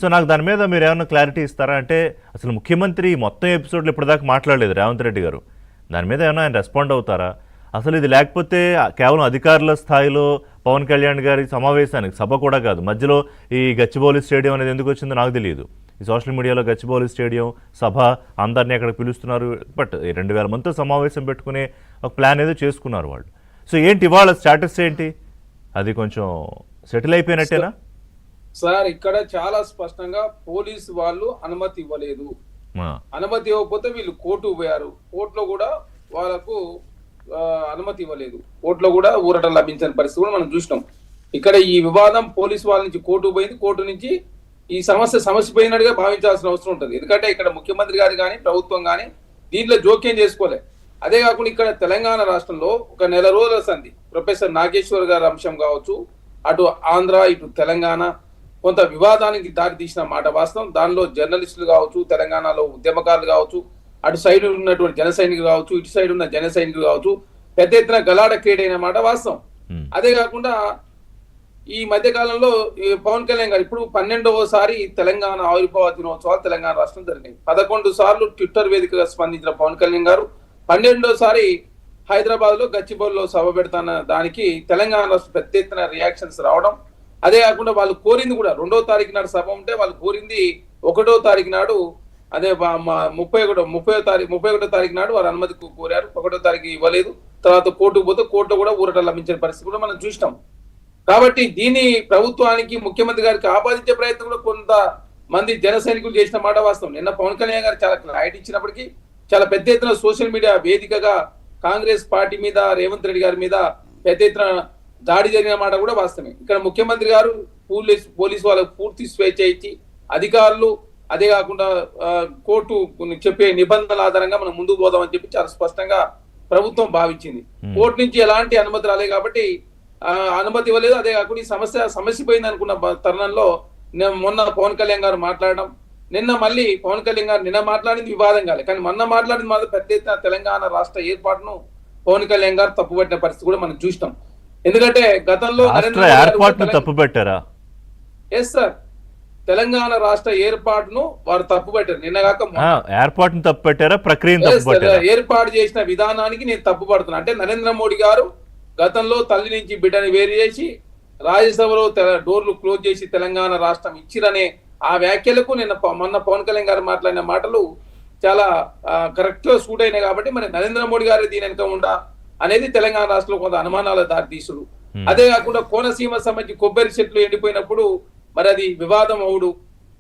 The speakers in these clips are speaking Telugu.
సో నాకు దాని మీద మీరు ఏమైనా క్లారిటీ ఇస్తారా? అంటే అసలు ముఖ్యమంత్రి మొత్తం ఎపిసోడ్లో ఇప్పటిదాకా మాట్లాడలేదు రేవంత్ రెడ్డి గారు. దాని మీద ఏమైనా ఆయన రెస్పాండ్ అవుతారా? అసలు ఇది లేకపోతే కేవలం అధికారుల స్థాయిలో పవన్ కళ్యాణ్ గారి సమావేశానికి, సభ కూడా కాదు, మధ్యలో ఈ గచ్చిబౌలి స్టేడియం అనేది ఎందుకు వచ్చిందో నాకు తెలియదు. ఈ సోషల్ మీడియాలో గచ్చిబౌలి స్టేడియం సభ అందరినీ అక్కడికి పిలుస్తున్నారు. బట్ 2000 మందితో సమావేశం పెట్టుకునే ఒక ప్లాన్ ఏదో చేసుకున్నారు వాళ్ళు. సో ఏంటి ఇవాళ స్టాటస్ ఏంటి? అది కొంచెం సెటిల్ అయిపోయినట్టేనా? సార్ ఇక్కడ చాలా స్పష్టంగా పోలీసు వాళ్ళు అనుమతి ఇవ్వలేదు. అనుమతి ఇవ్వకపోతే వీళ్ళు కోర్టు పోయారు. కోర్టులో కూడా వాళ్ళకు అనుమతి ఇవ్వలేదు. కోర్టులో కూడా ఊరట లభించని పరిస్థితి కూడా మనం చూసినాం. ఇక్కడ ఈ వివాదం పోలీసు వాళ్ళ నుంచి కోర్టు పోయింది. కోర్టు నుంచి ఈ సమస్య పోయినట్టుగా భావించాల్సిన అవసరం ఉంటుంది. ఎందుకంటే ఇక్కడ ముఖ్యమంత్రి గారు కానీ ప్రభుత్వం కానీ దీంట్లో జోక్యం చేసుకోలే. అదే కాకుండా ఇక్కడ తెలంగాణ రాష్ట్రంలో ఒక నెల రోజుల సంధి ప్రొఫెసర్ నాగేశ్వర్ గారి అంశం కావచ్చు, అటు ఆంధ్ర ఇటు తెలంగాణ కొంత వివాదానికి దారి తీసిన మాట వాస్తవం. దానిలో జర్నలిస్టులు కావచ్చు, తెలంగాణలో ఉద్యమకారులు కావచ్చు, అటు సైడ్ ఉన్నటువంటి జన సైనికులు కావచ్చు, ఇటు సైడ్ ఉన్న జన సైనికులు కావచ్చు, పెద్ద ఎత్తున గలాడ క్రియేట్ అయిన మాట వాస్తవం. అదే కాకుండా ఈ మధ్య కాలంలో పవన్ కళ్యాణ్ గారు ఇప్పుడు 12వసారి తెలంగాణ ఆవిర్భావ దినోత్సవాలు తెలంగాణ రాష్ట్రం జరిగినాయి. 11 సార్లు ట్విట్టర్ వేదికగా స్పందించిన పవన్ కళ్యాణ్ గారు 12వసారి హైదరాబాద్ లో గచ్చిబౌలిలో సభ పెడతాన దానికి తెలంగాణ రాష్ట్రం పెద్ద ఎత్తున రియాక్షన్స్ రావడం. అదే కాకుండా వాళ్ళు కోరింది కూడా 2వ తారీఖు నాడు సభ ఉంటే వాళ్ళు కోరింది 1వ తారీఖు నాడు, అదే 31వ తారీఖు నాడు వారు అనుమతి కోరారు. 1వ తారీఖు ఇవ్వలేదు. తర్వాత కోర్టుకు పోతే కోర్టులో కూడా ఊరట లభించిన పరిస్థితి కూడా మనం చూసినాం. కాబట్టి దీన్ని ప్రభుత్వానికి ముఖ్యమంత్రి గారికి ఆపాదించే ప్రయత్నం కూడా కొంత మంది జన సైనికులు చేసిన మాట వాస్తవం. నిన్న పవన్ కళ్యాణ్ గారు చాలా క్లారిటీ ఇచ్చినప్పటికీ చాలా పెద్ద ఎత్తున సోషల్ మీడియా వేదికగా కాంగ్రెస్ పార్టీ మీద, రేవంత్ రెడ్డి గారి మీద పెద్ద ఎత్తున దాడి జరిగిన మాట కూడా వాస్తవమే. ఇక్కడ ముఖ్యమంత్రి గారు పోలీసు వాళ్ళకు పూర్తి స్వేచ్ఛ ఇచ్చి అధికారులు, అదే కాకుండా కోర్టు చెప్పే నిబంధనల ఆధారంగా మనం ముందుకు పోదామని చెప్పి చాలా స్పష్టంగా ప్రభుత్వం భావించింది. కోర్టు నుంచి ఎలాంటి అనుమతి రాలేదు కాబట్టి అనుమతి ఇవ్వలేదు. అదే కాకుండా ఈ సమస్య పోయింది అనుకున్న తరుణంలో మొన్న పవన్ కళ్యాణ్ గారు మాట్లాడడం, నిన్న మళ్ళీ పవన్ కళ్యాణ్ గారు నిన్న మాట్లాడింది వివాదం కాలేదు, కానీ మొన్న మాట్లాడింది మాత్రం పెద్ద ఎత్తున తెలంగాణ రాష్ట్ర ఏర్పాటును పవన్ కళ్యాణ్ గారు తప్పుపట్టిన పరిస్థితి కూడా మనం చూసినాం. ఎందుకంటే గతంలో తప్పుపెట్టారా? ఎస్ సార్, తెలంగాణ రాష్ట్ర ఏర్పాటును వారు తప్పుపట్టారు. నిన్నగాక ఏర్పాటును తప్పుపెట్టారా? ప్రక్రియను ఏర్పాటు చేసిన విధానానికి నేను తప్పుపడుతున్నా. అంటే నరేంద్ర మోడీ గారు గతంలో తల్లి నుంచి బిడ్డని వేరు చేసి రాజ్యసభలో డోర్లు క్లోజ్ చేసి తెలంగాణ రాష్ట్రం ఇచ్చిరనే ఆ వ్యాఖ్యలకు మొన్న పవన్ కళ్యాణ్ గారు మాట్లాడిన మాటలు చాలా కరెక్ట్ గా సూట్ అయినాయి. కాబట్టి మరి నరేంద్ర మోడీ గారు దీని వెనుక ఉండా అనేది తెలంగాణ రాష్ట్రంలో కొంత అనుమానాల దారితీసుడు. అదే కాకుండా కోనసీమ సంబంధించి కొబ్బరి చెట్లు ఎండిపోయినప్పుడు మరి అది వివాదం అవుడు.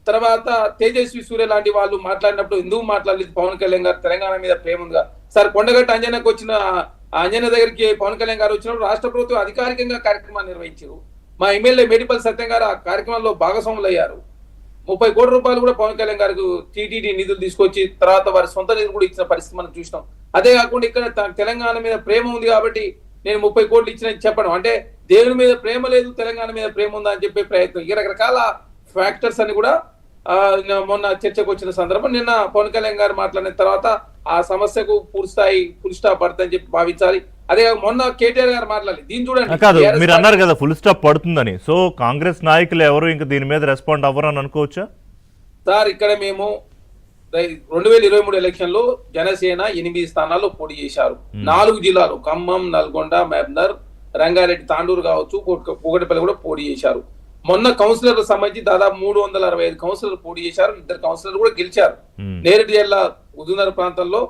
తర్వాత తేజస్వి సూర్య లాంటి వాళ్ళు మాట్లాడినప్పుడు ఎందుకు మాట్లాడలేదు పవన్ కళ్యాణ్ గారు తెలంగాణ మీద ప్రేమ ఉందిగా. సార్ కొండగట్టు అంజనకు వచ్చిన అంజన దగ్గరికి పవన్ కళ్యాణ్ గారు వచ్చినప్పుడు రాష్ట్ర ప్రభుత్వం అధికారికంగా కార్యక్రమాన్ని నిర్వహించారు. మా ఎమ్మెల్యే మేడిపల్లి సత్యం గారు ఆ కార్యక్రమంలో భాగస్వాములు అయ్యారు. 30 కోట్ల రూపాయలు కూడా పవన్ కళ్యాణ్ గారికి టీటీడీ నిధులు తీసుకొచ్చి తర్వాత వారి సొంత నిధులు కూడా ఇచ్చిన పరిస్థితి మనం చూసినాం. అదే కాకుండా ఇక్కడ తెలంగాణ మీద ప్రేమ ఉంది కాబట్టి నేను 30 కోట్లు ఇచ్చిన చెప్పడం అంటే దేవుని మీద ప్రేమ లేదు, తెలంగాణ మీద ప్రేమ ఉందా అని చెప్పే ప్రయత్నం. ఈ రకరకాల ఫ్యాక్టర్స్ అని కూడా మొన్న చర్చకు వచ్చిన సందర్భం. నిన్న పవన్ కళ్యాణ్ గారు మాట్లాడిన తర్వాత ఆ సమస్యకు పూర్తిస్థాయి ఫుల్ స్టాప్ పడుతుందని చెప్పి భావించాలి. అదే మొన్న కేటీఆర్ గారు మాట్లాడాలి. దీన్ని చూడండి, కాదు మీరు అన్నారు కదా ఫుల్ స్టాప్ పడుతుందని. సో కాంగ్రెస్ నాయకులు ఎవరు ఇంకా దీని మీద రెస్పాండ్ అవ్వరు అని అనుకోవచ్చా? సార్ ఇక్కడ మేము 2023 ఎలక్షన్ లో జనసేన 8 స్థానాల్లో పోటీ చేశారు. 4 జిల్లాలు ఖమ్మం, నల్గొండ, మహబూబ్నగర్, రంగారెడ్డి, తాండూరు కావచ్చు, కూకట్పల్లి కూడా పోటీ చేశారు. మొన్న కౌన్సిలర్లకు సంబంధించి దాదాపు 365 కౌన్సిలర్లు పోటీ చేశారు. 2 కౌన్సిలర్లు కూడా గెలిచారు. నేరేడు జిల్లా ఉదునగర్ ప్రాంతంలో,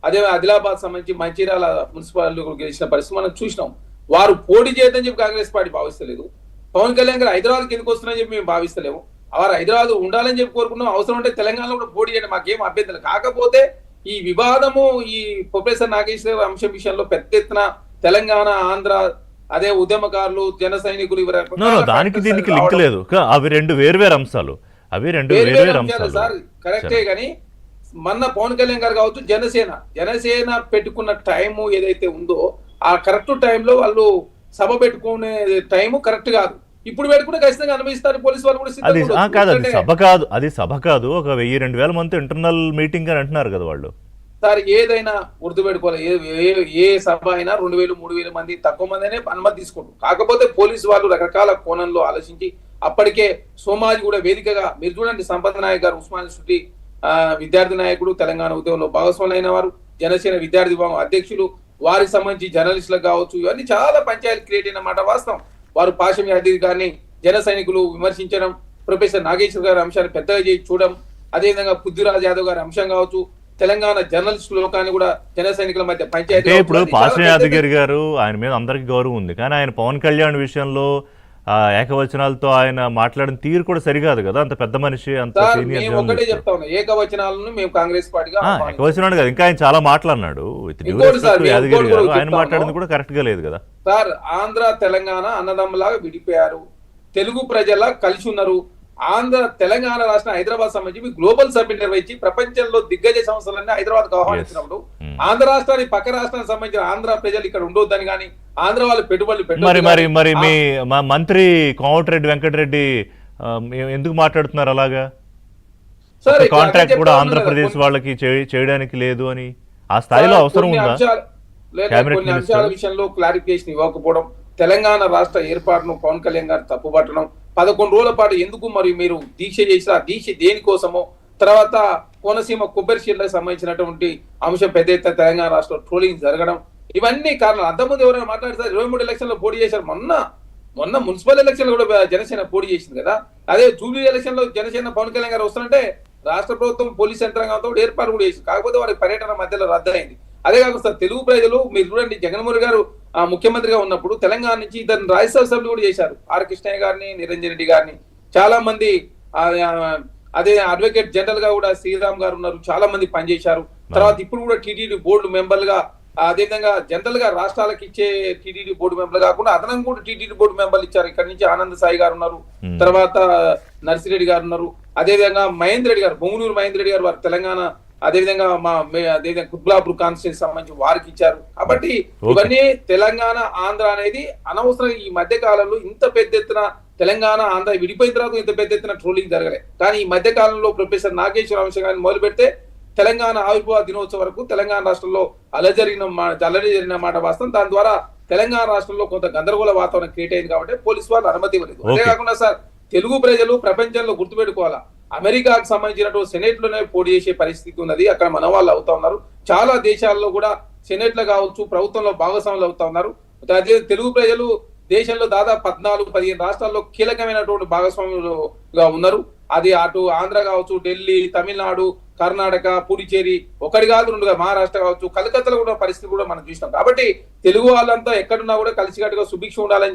అదే ఆదిలాబాద్ సంబంధించి మంచిర్యాల మున్సిపాలిటీ గెలిచిన పరిస్థితి మనం చూసినాం. వారు పోటీ చేయదని చెప్పి కాంగ్రెస్ పార్టీ భావిస్తలేదు. పవన్ కళ్యాణ్ గారు హైదరాబాద్కి ఎందుకు వస్తున్నారని చెప్పి మేము భావిస్తలేము. వారు హైదరాబాద్ ఉండాలని చెప్పి కోరుకున్నాం. అవసరం ఉంటే తెలంగాణలో కూడా పోటీ చేయడం మాకేం అభ్యంతరం. కాకపోతే ఈ వివాదము ఈ ప్రొఫెసర్ నాగేశ్వర అంశం విషయంలో పెద్ద ఎత్తున తెలంగాణ, ఆంధ్ర, అదే ఉద్యమకారులు, జన సైనికులు దానికి దీనికి లింక్ లేదు. అవి 2 వేర్వేరు అంశాలు. అవి 2 వేర్వేరు అంశాలు సార్, కరెక్టే. కానీ మొన్న పవన్ కళ్యాణ్ గారు కావచ్చు, జనసేన పెట్టుకున్న టైము ఏదైతే ఉందో ఆ కరెక్ట్ టైంలో వాళ్ళు సభ పెట్టుకునే టైము కరెక్ట్ కాదు. ఇప్పుడు పెట్టుకుంటే ఖచ్చితంగా అనుభవిస్తారు పోలీసు వాళ్ళు కూడా. కాదు అది సభ కాదు, అది సభ కాదు. ఒక 1000-2000 మంది ఇంటర్నల్ మీటింగ్ అని అంటున్నారు కదా వాళ్ళు. సార్ ఏదైనా గుర్తుపెట్టుకోవాలి, ఏ సభ అయినా 2000-3000 మంది తక్కువ మంది అనే అనుమతి తీసుకుంటారు. కాకపోతే పోలీసు వాళ్ళు రకరకాల కోణంలో ఆలోచించి అప్పటికే సోమాజి కూడా వేదికగా మీరు చూడండి, సంపత్ నాయక్ గారు ఉస్మాన్ శుద్ధి విద్యార్థి నాయకుడు, తెలంగాణ ఉద్యమంలో భాగస్వాములైన వారు, జనసేన విద్యార్థి విభాగం అధ్యక్షులు, వారికి సంబంధించి జర్నలిస్టులకు కావచ్చు, ఇవన్నీ చాలా పంచాయతీ క్రియేట్ అయినమాట వాస్తవం. వారు పాశం యాదగిరి గారిని జన సైనికులు విమర్శించడం, ప్రొఫెసర్ నాగేశ్వర్ గారి అంశాన్ని పెద్దగా చేసి చూడడం, అదేవిధంగా పృథ్వీరాజ్ యాదవ్ గారి అంశం కావచ్చు, తెలంగాణ జర్నలిస్ట్ లోకాన్ని కూడా జన సైనికుల మధ్య పంచాయతీ. ఇప్పుడు పాశం యాదగిరి గారు ఆయన మీద అందరికీ గౌరవం ఉంది, కానీ ఆయన పవన్ కళ్యాణ్ విషయంలో ఏకవచనాలతో ఆయన మాట్లాడిన తీరు కూడా సరికాదు కదా, అంత పెద్ద మనిషి, అంత సీనియర్ మేము ఒకటే చెప్తా ఉన్నాం, ఏకవచనాలను మేము కాంగ్రెస్ పార్టీగా ఏకవచనాలు కదా, ఇంకా ఆయన చాలా మాట్లాడినాడు. యాదగిరి గారు ఆయన మాట్లాడింది కూడా కరెక్ట్ గా లేదు కదా సార్. ఆంధ్ర తెలంగాణ అన్నదమ్ములాగా విడిపోయారు, తెలుగు ప్రజల కలిసి ఉన్నారు. ఆంధ్ర తెలంగాణ రాష్ట్రం హైదరాబాద్ సంబంధించి గ్లోబల్ సబ్మిట్ నిర్వహించి ప్రపంచంలో దిగ్గజ సంస్థలన్నీ హైదరాబాద్ ఆహ్వానించినప్పుడు ఆంధ్ర రాష్ట్రానికి పక్క రాష్ట్రానికి సంబంధించిన ఆంధ్ర ప్రజలు ఇక్కడ ఉండొద్దని కానీ ఆంధ్ర వాళ్ళు పెట్టుబడులు మరి మీ మంత్రి కోమటిరెడ్డి వెంకటరెడ్డి ఎందుకు మాట్లాడుతున్నారు అలాగా? కాంట్రాక్ట్ కూడా ఆంధ్రప్రదేశ్ వాళ్ళకి చేయడానికి లేదు అని ఆ స్థాయిలో అవసరం ఉందా? కొన్ని అంశాల విషయంలో క్లారిఫికేషన్ ఇవ్వకపోవడం, తెలంగాణ రాష్ట్ర ఏర్పాటును పవన్ కళ్యాణ్ గారు తప్పుపట్టడం, 11 రోజుల పాటు ఎందుకు మరి మీరు దీక్ష చేసి ఆ దీక్ష దేనికోసమో, తర్వాత కోనసీమ కొబ్బరి షీట్లకు సంబంధించినటువంటి అంశం పెద్ద ఎత్తున తెలంగాణ రాష్ట్రంలో ట్రోలింగ్ జరగడం, ఇవన్నీ కారణాలు. అంతకుముందు ఎవరైనా మాట్లాడతారు 23 ఎలక్షన్లో పోటీ చేశారు, మొన్న మున్సిపల్ ఎలక్షన్ కూడా జనసేన పోటీ చేసింది కదా. అదే జూబ్లీ ఎలక్షన్ లో జనసేన పవన్ కళ్యాణ్ గారు వస్తుంటే రాష్ట్ర ప్రభుత్వం పోలీస్ యంత్రాంగంతో ఏర్పాటు కూడా చేసింది, కాకపోతే వారి పర్యటన మధ్యలో రద్దయింది. అదే కాకుండా సార్, తెలుగు ప్రజలు మీరు చూడండి, జగన్మోహన్ గారు ముఖ్యమంత్రిగా ఉన్నప్పుడు తెలంగాణ నుంచి ఇద్దరు రాజ్యసభ సభ్యులు కూడా చేశారు, ఆర్ కృష్ణయ్య గారిని, నిరంజన్ రెడ్డి గారిని. చాలా మంది అదే అడ్వకేట్ జనరల్ గా కూడా శ్రీరామ్ గారు ఉన్నారు, చాలా మంది పనిచేశారు. తర్వాత ఇప్పుడు కూడా టీటీడీ బోర్డు మెంబర్లుగా, అదేవిధంగా జనరల్ గా రాష్ట్రాలకు ఇచ్చే టీటీడీ బోర్డు మెంబర్లు కాకుండా అదనంగా కూడా టీటీడీ బోర్డు మెంబర్లు ఇచ్చారు. ఇక్కడ నుంచి ఆనంద్ సాయి గారు ఉన్నారు, తర్వాత నర్సిరెడ్డి గారు ఉన్నారు, అదేవిధంగా మహేందర్ రెడ్డి గారు, బొంగునూరు మహేందర్ రెడ్డి గారు వారు తెలంగాణ, అదేవిధంగా అదేవిధంగా కుత్బులాపూర్ కాన్స్టిట్యూన్సీ సంబంధించి వారికి ఇచ్చారు. కాబట్టి ఇవన్నీ తెలంగాణ ఆంధ్ర అనేది అనవసరం. ఈ మధ్య కాలంలో ఇంత పెద్ద ఎత్తున తెలంగాణ ఆంధ్ర విడిపోయిన తర్వాత ఇంత పెద్ద ఎత్తున ట్రోలింగ్ జరగలే, కానీ ఈ మధ్య కాలంలో ప్రొఫెసర్ నాగేశ్వర అంశం గారిని మొదలు పెడితే తెలంగాణ ఆవిర్భావ దినోత్సవం వరకు తెలంగాణ రాష్ట్రంలో అల్లరి జరిగిన మాట వాస్తవం. దాని ద్వారా తెలంగాణ రాష్ట్రంలో కొంత గందరగోళ వాతావరణం క్రియేట్ అయింది కాబట్టి పోలీసు వాళ్ళు అనుమతి ఇవ్వలేదు. అదే కాకుండా సార్, తెలుగు ప్రజలు ప్రపంచంలో గుర్తుపెట్టుకోవాలా, అమెరికాకు సంబంధించినటువంటి సెనెట్ లోనే పోటీ చేసే పరిస్థితి ఉన్నది, అక్కడ మన వాళ్ళు అవుతా ఉన్నారు. చాలా దేశాల్లో కూడా సెనెట్ లో కావచ్చు ప్రభుత్వంలో భాగస్వాములు అవుతా ఉన్నారు. అదే తెలుగు ప్రజలు దేశంలో దాదాపు 14-15 రాష్ట్రాల్లో కీలకమైనటువంటి భాగస్వాములుగా ఉన్నారు. అది అటు ఆంధ్ర కావచ్చు, ఢిల్లీ, తమిళనాడు, కర్ణాటక, పుదుచ్చేరి, ఒకటి కాదు రెండుగా మహారాష్ట్ర కావచ్చు, కలకత్తాలో కూడా పరిస్థితి కూడా మనం చూసినాం. కాబట్టి తెలుగు వాళ్ళంతా ఎక్కడున్నా కూడా కలిసికట్టుగా సుభిక్ష ఉండాలని చెప్పి